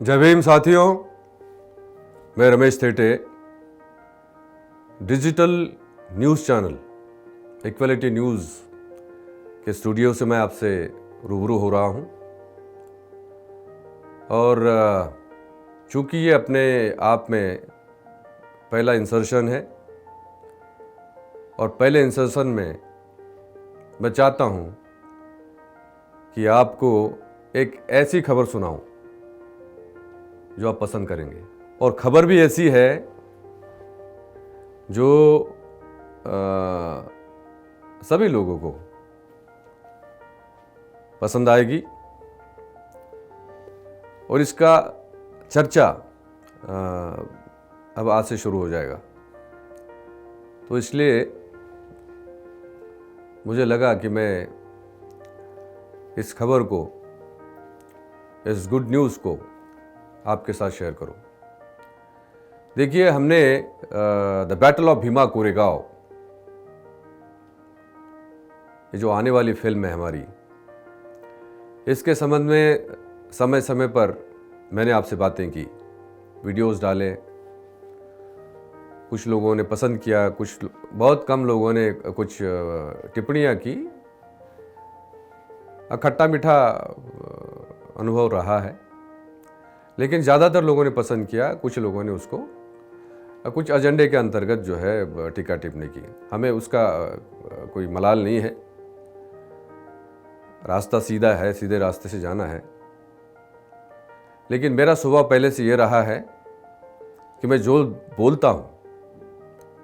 जय भीम साथियों, मैं Ramesh Thete digital news channel equality news के स्टूडियो से मैं आपसे रूबरू हो रहा हूं। और चूंकि ये अपने आप में पहला इंसर्शन है और पहले इंसर्शन में मैं चाहता हूं कि आपको एक ऐसी खबर सुनाऊं जो आप पसंद करेंगे। और खबर भी ऐसी है जो सभी लोगों को पसंद आएगी और इसका चर्चा अब आज से शुरू हो जाएगा। तो इसलिए मुझे लगा कि मैं इस खबर को, इस गुड न्यूज़ को आपके साथ शेयर करूं। देखिए, हमने the battle of Bhima Koregaon, ये जो आने वाली फिल्म है हमारी, इसके संबंध में समय समय पर मैंने आपसे बातें की, वीडियोस डाले। कुछ लोगों ने पसंद किया, कुछ बहुत कम लोगों ने कुछ टिप्पणियां की। खट्टा मीठा अनुभव रहा है, लेकिन ज़्यादातर लोगों ने पसंद किया। कुछ लोगों ने उसको कुछ एजेंडे के अंतर्गत जो है टीका टिप्पणी की। हमें उसका कोई मलाल नहीं है, रास्ता सीधा है, सीधे रास्ते से जाना है। लेकिन मेरा स्वभाव पहले से ये रहा है कि मैं जो बोलता हूँ,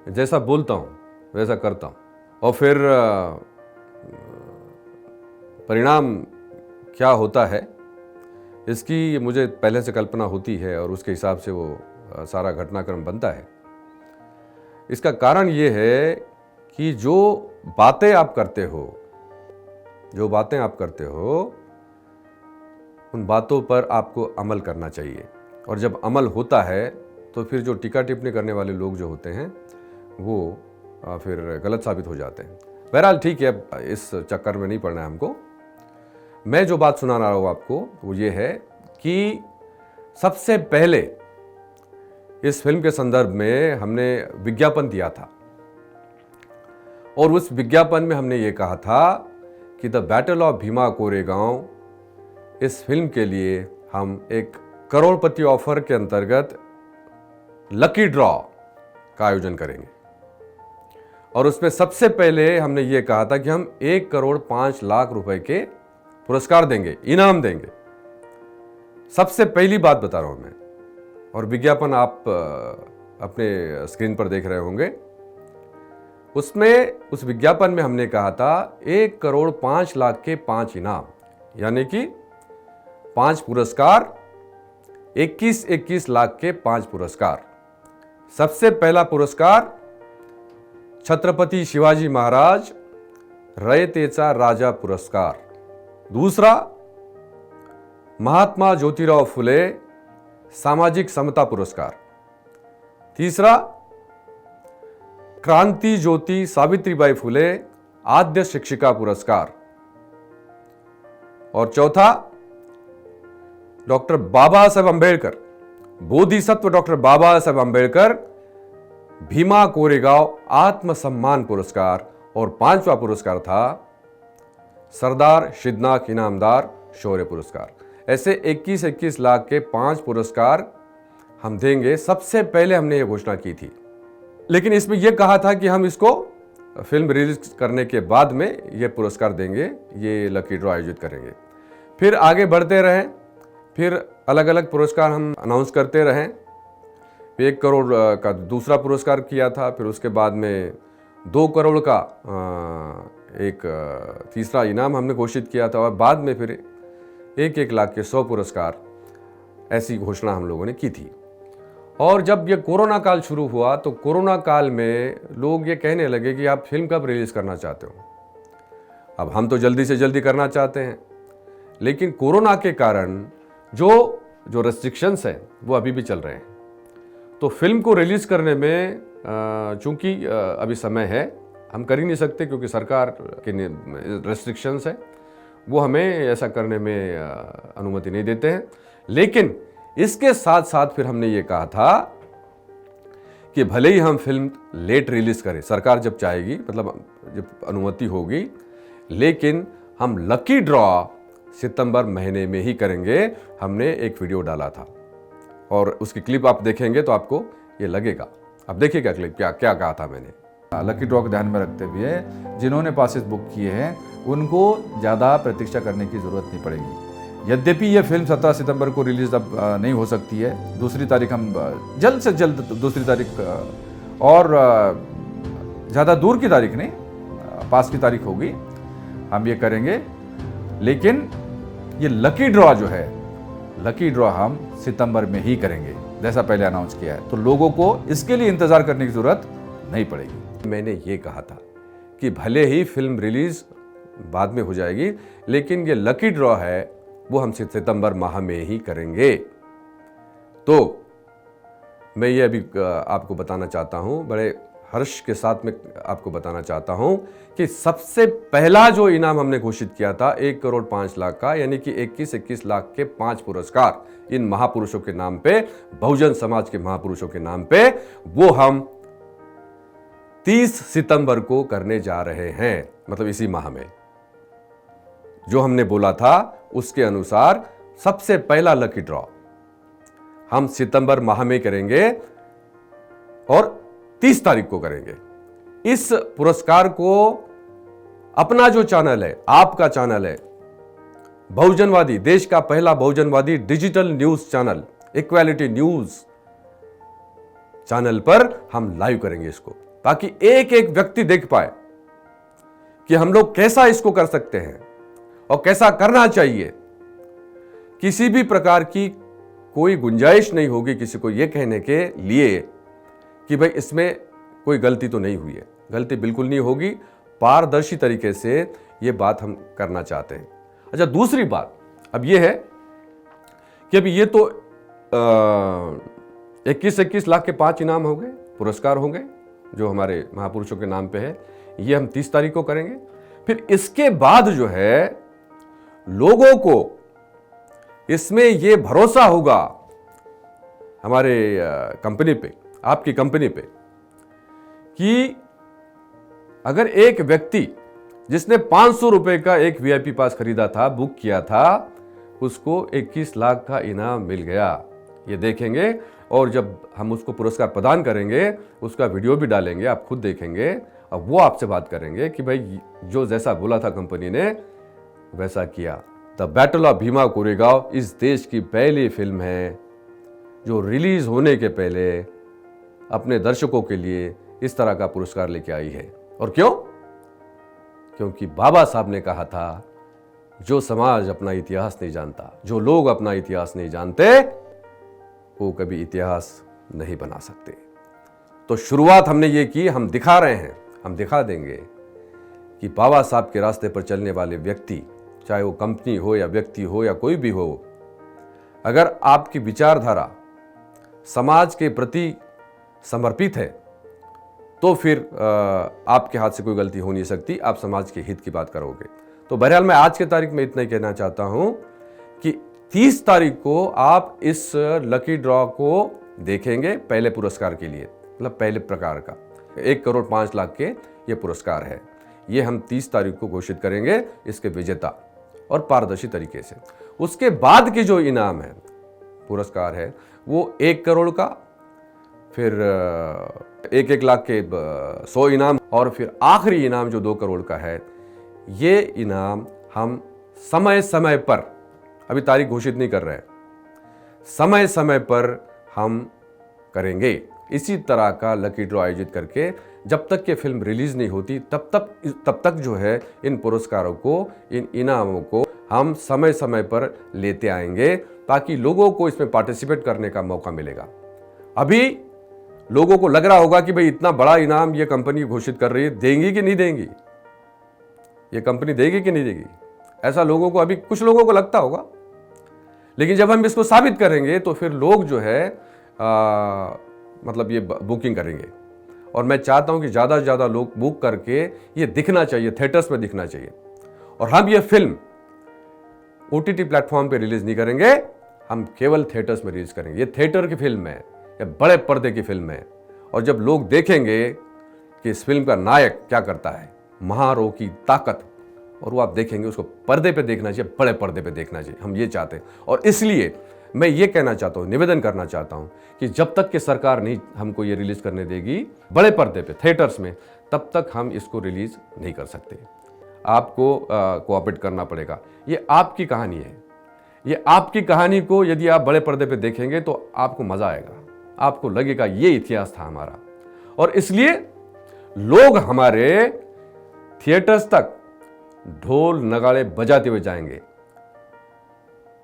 जैसा बोलता हूँ वैसा करता हूँ, और फिर परिणाम क्या होता है इसकी मुझे पहले से कल्पना होती है और उसके हिसाब से वो सारा घटनाक्रम बनता है। इसका कारण ये है कि जो बातें आप करते हो, उन बातों पर आपको अमल करना चाहिए। और जब अमल होता है तो फिर जो टीका टिप्पणी करने वाले लोग जो होते हैं वो फिर गलत साबित हो जाते हैं। बहरहाल ठीक है, इस चक्कर में नहीं पड़ना है हमको। मैं जो बात सुना रहा हूँ आपको वो ये है कि सबसे पहले इस फिल्म के संदर्भ में हमने विज्ञापन दिया था और उस विज्ञापन में हमने ये कहा था कि the battle of Bhima Koregaon, इस फिल्म के लिए हम एक करोड़पति ऑफर के अंतर्गत लकी ड्रॉ का आयोजन करेंगे। और उसमें सबसे पहले हमने ये कहा था कि हम 1,05,00,000 रुपए के पुरस्कार देंगे, इनाम देंगे। सबसे पहली बात बता रहा हूं मैं, और विज्ञापन आप अपने स्क्रीन पर देख रहे होंगे। उसमें, उस विज्ञापन में हमने कहा था 1,05,00,000 के 5 इनाम, यानी कि 5 पुरस्कार, 21 लाख के 5 पुरस्कार। सबसे पहला पुरस्कार छत्रपति शिवाजी महाराज रयतेचा राजा पुरस्कार। दूसरा, महात्मा ज्योतिराव फुले सामाजिक समता पुरस्कार। तीसरा, क्रांति ज्योति सावित्रीबाई फुले आद्य शिक्षिका पुरस्कार। और चौथा, डॉक्टर बाबा साहेब अंबेडकर, बोधिसत्व डॉक्टर बाबा साहेब अंबेडकर भीमा कोरेगांव आत्मसम्मान पुरस्कार। और 5वां पुरस्कार था सरदार शिदनाक इनामदार शौर्य पुरस्कार। ऐसे 21 लाख के 5 पुरस्कार हम देंगे। सबसे पहले हमने ये घोषणा की थी, लेकिन इसमें यह कहा था कि हम इसको फिल्म रिलीज करने के बाद में ये पुरस्कार देंगे, ये लकी ड्रॉ आयोजित करेंगे। फिर आगे बढ़ते रहें, फिर अलग अलग पुरस्कार हम अनाउंस करते रहें। 1 करोड़ का दूसरा पुरस्कार किया था, फिर उसके बाद में 2 करोड़ का एक तीसरा इनाम हमने घोषित किया था, और बाद में फिर 1-1 लाख के 100 पुरस्कार, ऐसी घोषणा हम लोगों ने की थी। और जब ये कोरोना काल शुरू हुआ तो कोरोना काल में लोग ये कहने लगे कि आप फिल्म कब रिलीज करना चाहते हो। अब हम तो जल्दी से जल्दी करना चाहते हैं, लेकिन कोरोना के कारण जो रेस्ट्रिक्शंस हैं वो अभी भी चल रहे हैं। तो फिल्म को रिलीज करने में चूंकि अभी समय है, हम कर ही नहीं सकते क्योंकि सरकार के रेस्ट्रिक्शंस है, वो हमें ऐसा करने में अनुमति नहीं देते हैं। लेकिन इसके साथ साथ फिर हमने ये कहा था कि भले ही हम फिल्म लेट रिलीज करें, सरकार जब चाहेगी, मतलब जब अनुमति होगी, लेकिन हम लकी ड्रॉ सितंबर महीने में ही करेंगे। हमने एक वीडियो डाला था और उसकी क्लिप आप देखेंगे तो आपको ये लगेगा। अब देखिएगा क्लिप, क्या क्या कहा था मैंने। लकी ड्रॉ को ध्यान में रखते हुए जिन्होंने पासेस बुक किए हैं उनको ज़्यादा प्रतीक्षा करने की ज़रूरत नहीं पड़ेगी। यद्यपि ये फिल्म 17 सितंबर को रिलीज़ अब नहीं हो सकती है, दूसरी तारीख हम जल्द से जल्द दूसरी तारीख और ज़्यादा दूर की तारीख नहीं, पास की तारीख होगी, हम ये करेंगे। लेकिन ये लकी ड्रॉ जो है, लकी ड्रॉ हम सितंबर में ही करेंगे जैसा पहले अनाउंस किया है, तो लोगों को इसके लिए इंतज़ार करने की ज़रूरत नहीं पड़ेगी। मैंने ये कहा था कि भले ही फिल्म रिलीज बाद में हो जाएगी, लेकिन ये लकी ड्रॉ है वो हम सितंबर माह में ही करेंगे। तो मैं ये अभी आपको बताना चाहता हूँ, बड़े हर्ष के साथ में आपको बताना चाहता हूँ कि सबसे पहला जो इनाम हमने घोषित किया था 1 करोड़ 5 लाख का, यानी कि 21 लाख के 5 पुरस्कार इन महापुरुषों के नाम पे, बहुजन समाज के महापुरुषों के नाम पे, वो हम 30 सितंबर को करने जा रहे हैं। मतलब इसी माह में जो हमने बोला था उसके अनुसार सबसे पहला लकी ड्रॉ हम सितंबर माह में करेंगे और 30 तारीख को करेंगे। इस पुरस्कार को अपना जो चैनल है, आपका चैनल है, बहुजनवादी, देश का पहला बहुजनवादी digital news channel equality news channel पर हम लाइव करेंगे इसको, ताकि एक एक व्यक्ति देख पाए कि हम लोग कैसा इसको कर सकते हैं और कैसा करना चाहिए। किसी भी प्रकार की कोई गुंजाइश नहीं होगी किसी को यह कहने के लिए कि भाई इसमें कोई गलती तो नहीं हुई है। गलती बिल्कुल नहीं होगी, पारदर्शी तरीके से ये बात हम करना चाहते हैं। अच्छा, दूसरी बात अब ये है कि अभी ये तो 21 लाख के 5 इनाम हो गए, पुरस्कार होंगे जो हमारे महापुरुषों के नाम पे है। ये हम 30 तारीख को करेंगे। फिर इसके बाद जो है लोगों को इसमें ये भरोसा होगा हमारे कंपनी पे, आपकी कंपनी पे, कि अगर एक व्यक्ति जिसने 500 रुपए का एक वीआईपी पास खरीदा था, बुक किया था, उसको 21 लाख का इनाम मिल गया। ये देखेंगे और जब हम उसको पुरस्कार प्रदान करेंगे उसका वीडियो भी डालेंगे, आप खुद देखेंगे। अब वो आपसे बात करेंगे कि भाई जो जैसा बोला था कंपनी ने वैसा किया। The battle of Bhima Koregaon इस देश की पहली फिल्म है जो रिलीज होने के पहले अपने दर्शकों के लिए इस तरह का पुरस्कार लेके आई है। और क्यों? क्योंकि बाबा साहब ने कहा था जो समाज अपना इतिहास नहीं जानता, जो लोग अपना इतिहास नहीं जानते, वो कभी इतिहास नहीं बना सकते। तो शुरुआत हमने ये की, हम दिखा रहे हैं, हम दिखा देंगे कि बाबा साहब के रास्ते पर चलने वाले व्यक्ति, चाहे वो कंपनी हो या व्यक्ति हो या कोई भी हो, अगर आपकी विचारधारा समाज के प्रति समर्पित है तो फिर आपके हाथ से कोई गलती हो नहीं सकती, आप समाज के हित की बात करोगे। तो बहरहाल मैं आज के तारीख में इतना ही कहना चाहता हूं कि 30 तारीख को आप इस लकी ड्रॉ को देखेंगे पहले पुरस्कार के लिए, मतलब पहले प्रकार का 1 करोड़ 5 लाख के ये पुरस्कार है। ये हम 30 तारीख को घोषित करेंगे इसके विजेता और पारदर्शी तरीके से। उसके बाद के जो इनाम है, पुरस्कार है, वो 1 करोड़ का, फिर 1 लाख के 100 इनाम, और फिर आखिरी इनाम जो 2 करोड़ का है। ये इनाम हम समय समय पर, अभी तारीख घोषित नहीं कर रहे हैं, समय समय पर हम करेंगे। इसी तरह का लकी ड्रॉ आयोजित करके जब तक ये फिल्म रिलीज नहीं होती तब तक जो है इन पुरस्कारों को, इन इनामों को हम समय समय पर लेते आएंगे, ताकि लोगों को इसमें पार्टिसिपेट करने का मौका मिलेगा। अभी लोगों को लग रहा होगा कि भाई इतना बड़ा इनाम ये कंपनी घोषित कर रही है, देंगी कि नहीं देंगी, ये कंपनी देगी कि नहीं देगी, ऐसा लोगों को, अभी कुछ लोगों को लगता होगा। लेकिन जब हम इसको साबित करेंगे तो फिर लोग जो है मतलब ये बुकिंग करेंगे। और मैं चाहता हूं कि ज़्यादा से ज़्यादा लोग बुक करके ये दिखना चाहिए, थिएटर्स में दिखना चाहिए। और हम ये फिल्म OTT प्लेटफॉर्म पे रिलीज नहीं करेंगे, हम केवल थिएटर्स में रिलीज करेंगे। ये थिएटर की फिल्म है, ये बड़े पर्दे की फिल्म है। और जब लोग देखेंगे कि इस फिल्म का नायक क्या करता है, महारो की ताकत, और वो आप देखेंगे, उसको पर्दे पे देखना चाहिए, बड़े पर्दे पे देखना चाहिए। हम ये चाहते हैं। और इसलिए मैं ये कहना चाहता हूँ, निवेदन करना चाहता हूँ कि जब तक कि सरकार नहीं हमको ये रिलीज करने देगी बड़े पर्दे पे थिएटर्स में, तब तक हम इसको रिलीज नहीं कर सकते। आपको कोऑपरेट करना पड़ेगा। ये आपकी कहानी है। ये आपकी कहानी को यदि आप बड़े पर्दे पे देखेंगे तो आपको मजा आएगा, आपको लगेगा ये इतिहास था हमारा। और इसलिए लोग हमारे थिएटर्स तक ढोल नगाड़े बजाते हुए जाएंगे,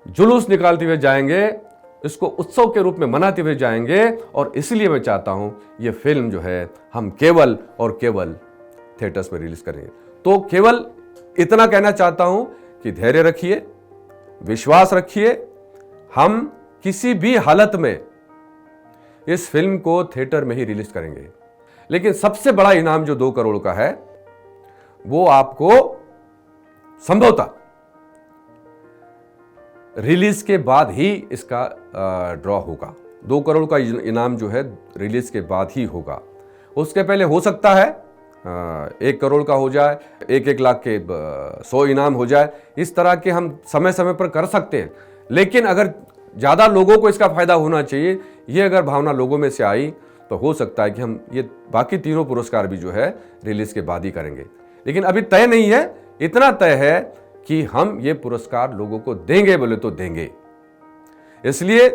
जुलूस निकालते हुए जाएंगे, इसको उत्सव के रूप में मनाते हुए जाएंगे। और इसलिए मैं चाहता हूं ये फिल्म जो है हम केवल और केवल थिएटर्स में रिलीज करेंगे। तो केवल इतना कहना चाहता हूं कि धैर्य रखिए, विश्वास रखिए। हम किसी भी हालत में इस फिल्म को थिएटर में ही रिलीज करेंगे। लेकिन सबसे बड़ा इनाम जो 2 करोड़ का है वो आपको संभवतः रिलीज के बाद ही इसका ड्रॉ होगा। 2 करोड़ का इनाम जो है रिलीज के बाद ही होगा। उसके पहले हो सकता है 1 करोड़ का हो जाए, 1-1 लाख के 100 इनाम हो जाए। इस तरह के हम समय समय पर कर सकते हैं। लेकिन अगर ज़्यादा लोगों को इसका फायदा होना चाहिए, ये अगर भावना लोगों में से आई, तो हो सकता है कि हम ये बाकी तीनों पुरस्कार भी जो है रिलीज के बाद ही करेंगे। लेकिन अभी तय नहीं है। इतना तय है कि हम ये पुरस्कार लोगों को देंगे, बोले तो देंगे। इसलिए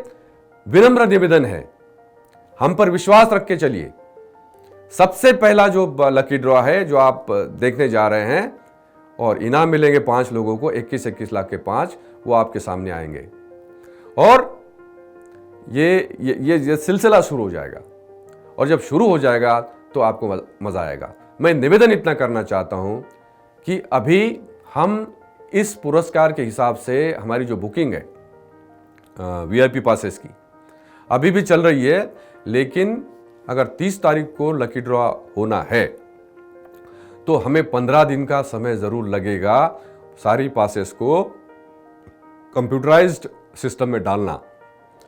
विनम्र निवेदन है, हम पर विश्वास रख के चलिए। सबसे पहला जो लकी ड्रॉ है जो आप देखने जा रहे हैं, और इनाम मिलेंगे 5 लोगों को, 21-21 लाख के 5, वो आपके सामने आएंगे। और ये सिलसिला शुरू हो जाएगा। और जब शुरू हो जाएगा तो आपको मजा आएगा। मैं निवेदन इतना करना चाहता हूं कि अभी हम इस पुरस्कार के हिसाब से हमारी जो बुकिंग है वीआईपी पासेस की अभी भी चल रही है। लेकिन अगर 30 तारीख को लकी ड्रॉ होना है तो हमें 15 दिन का समय जरूर लगेगा सारी पासेस को कंप्यूटराइज्ड सिस्टम में डालना,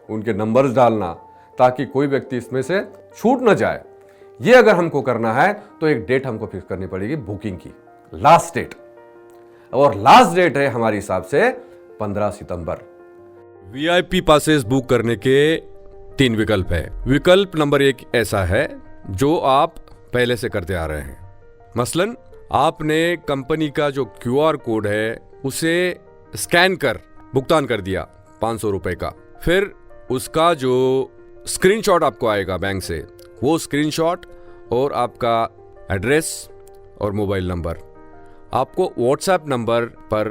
उनके नंबर्स डालना, ताकि कोई व्यक्ति इसमें से छूट न जाए। ये अगर हमको करना है तो एक डेट हमको फिक्स करनी पड़ेगी बुकिंग की, लास्ट डेट। और लास्ट डेट है हमारे हिसाब से 15 सितंबर। वीआईपी पासेस बुक करने के 3 विकल्प है। विकल्प नंबर 1 ऐसा है जो आप पहले से करते आ रहे हैं। मसलन आपने कंपनी का जो क्यूआर कोड है उसे स्कैन कर भुगतान कर दिया 500 रुपए का। फिर उसका जो स्क्रीनशॉट आपको आएगा बैंक से, वो स्क्रीनशॉट और आपका एड्रेस और मोबाइल नंबर आपको व्हाट्सएप नंबर पर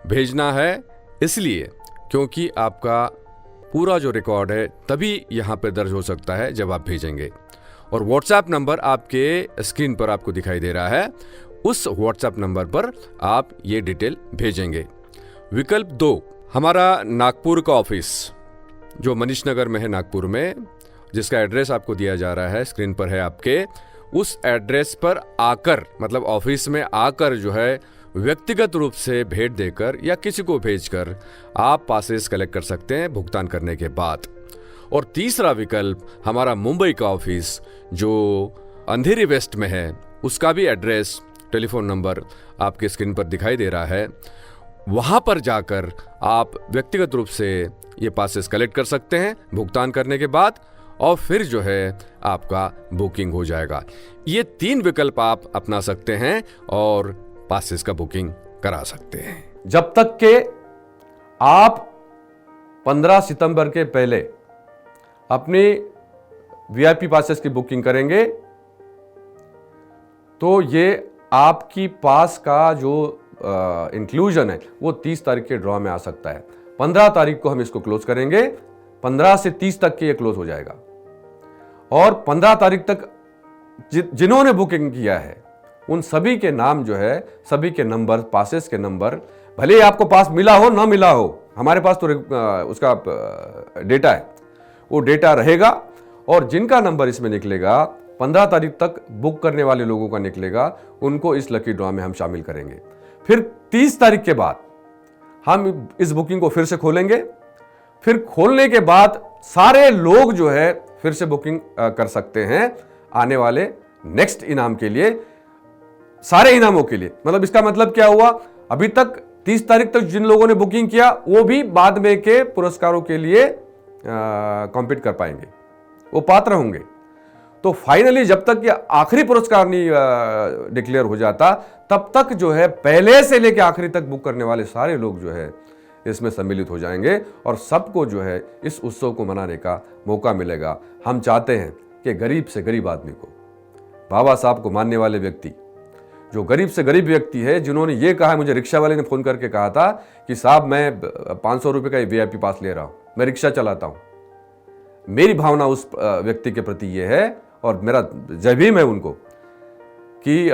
भेजना है इसलिए क्योंकि आपका पूरा जो रिकॉर्ड है तभी यहाँ पे दर्ज हो सकता है जब आप भेजेंगे। और व्हाट्सएप नंबर आपके स्क्रीन पर आपको दिखाई दे रहा है, उस व्हाट्सएप नंबर पर आप ये डिटेल भेजेंगे। विकल्प 2, हमारा नागपुर का ऑफिस जो मनीष नगर में है नागपुर में, जिसका एड्रेस आपको दिया जा रहा है, स्क्रीन पर है आपके, उस एड्रेस पर आकर, मतलब ऑफिस में आकर जो है व्यक्तिगत रूप से भेंट देकर या किसी को भेजकर आप पासेस कलेक्ट कर सकते हैं भुगतान करने के बाद। और तीसरा विकल्प हमारा मुंबई का ऑफिस जो अंधेरी वेस्ट में है, उसका भी एड्रेस, टेलीफोन नंबर आपके स्क्रीन पर दिखाई दे रहा है। वहां पर जाकर आप व्यक्तिगत रूप से ये पासेस कलेक्ट कर सकते हैं भुगतान करने के बाद, और फिर जो है आपका बुकिंग हो जाएगा। ये 3 विकल्प आप अपना सकते हैं और पासेस का बुकिंग करा सकते हैं। जब तक के आप 15 सितंबर के पहले अपने वीआईपी पासेस की बुकिंग करेंगे तो ये आपकी पास का जो इंक्लूजन है वो 30 तारीख के ड्रॉ में आ सकता है। 15 तारीख को हम इसको क्लोज करेंगे, 15 से 30 तक के ये क्लोज हो जाएगा। और 15 तारीख तक जिन्होंने बुकिंग किया है उन सभी के नाम जो है, सभी के नंबर, पासेस के नंबर, भले ही आपको पास मिला हो ना मिला हो, हमारे पास तो उसका डेटा है, वो डेटा रहेगा। और जिनका नंबर इसमें निकलेगा 15 तारीख तक बुक करने वाले लोगों का निकलेगा, उनको इस लकी ड्रॉ में हम शामिल करेंगे। फिर 30 तारीख के बाद हम इस बुकिंग को फिर से खोलेंगे। फिर खोलने के बाद सारे लोग जो है फिर से बुकिंग कर सकते हैं आने वाले नेक्स्ट इनाम के लिए, सारे इनामों के लिए। मतलब इसका मतलब क्या हुआ, अभी तक 30 तारीख तक जिन लोगों ने बुकिंग किया वो भी बाद में के पुरस्कारों के लिए कॉम्पीट कर पाएंगे, वो पात्र होंगे। तो फाइनली जब तक ये आखिरी पुरस्कार नहीं डिक्लेयर हो जाता तब तक जो है पहले से लेकर आखिरी तक बुक करने वाले सारे लोग जो है इसमें सम्मिलित हो जाएंगे और सबको जो है इस उत्सव को मनाने का मौका मिलेगा। हम चाहते हैं कि गरीब से गरीब आदमी को, बाबा साहब को मानने वाले व्यक्ति, जो गरीब से गरीब व्यक्ति है, जिन्होंने ये कहा, मुझे रिक्शा वाले ने फ़ोन करके कहा था कि साहब मैं 500 रुपये का VIP पास ले रहा हूँ, मैं रिक्शा चलाता हूँ। मेरी भावना उस व्यक्ति के प्रति ये है और मेरा जय भीम है उनको कि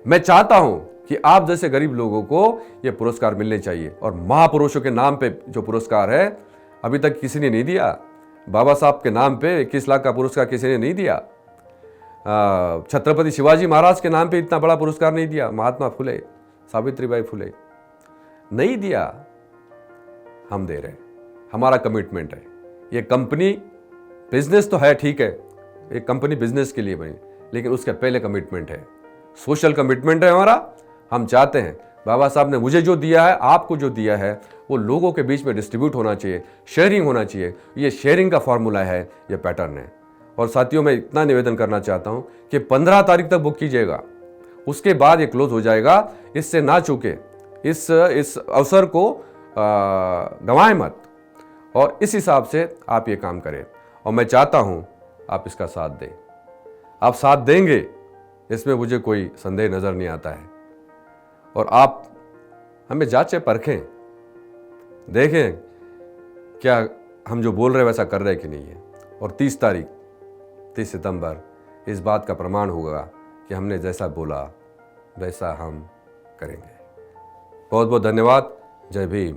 मैं चाहता हूँ कि आप जैसे गरीब लोगों को ये पुरस्कार मिलने चाहिए। और महापुरुषों के नाम पे जो पुरस्कार है अभी तक किसी ने नहीं दिया। बाबा साहब के नाम पे 21 लाख का पुरस्कार किसी ने नहीं दिया। छत्रपति शिवाजी महाराज के नाम पे इतना बड़ा पुरस्कार नहीं दिया। महात्मा फुले, सावित्रीबाई फुले नहीं दिया, हम दे रहे हैं। हमारा कमिटमेंट है। ये कंपनी बिजनेस तो है, ठीक है, एक कंपनी बिजनेस के लिए बनी, लेकिन उसका पहले कमिटमेंट है, सोशल कमिटमेंट है हमारा। हम चाहते हैं बाबा साहब ने मुझे जो दिया है, आपको जो दिया है, वो लोगों के बीच में डिस्ट्रीब्यूट होना चाहिए, शेयरिंग होना चाहिए। ये शेयरिंग का फॉर्मूला है, ये पैटर्न है। और साथियों, मैं इतना निवेदन करना चाहता हूं कि 15 तारीख तक बुक कीजिएगा, उसके बाद ये क्लोज हो जाएगा। इससे ना चूके, इस अवसर को गंवाएं मत और इस हिसाब से आप ये काम करें। और मैं चाहता हूं आप इसका साथ दें। आप साथ देंगे इसमें मुझे कोई संदेह नज़र नहीं आता है। और आप हमें जांचें परखें, देखें क्या हम जो बोल रहे हैं वैसा कर रहे हैं कि नहीं है। और 30 सितंबर इस बात का प्रमाण होगा कि हमने जैसा बोला वैसा हम करेंगे। बहुत बहुत धन्यवाद। जय भीम।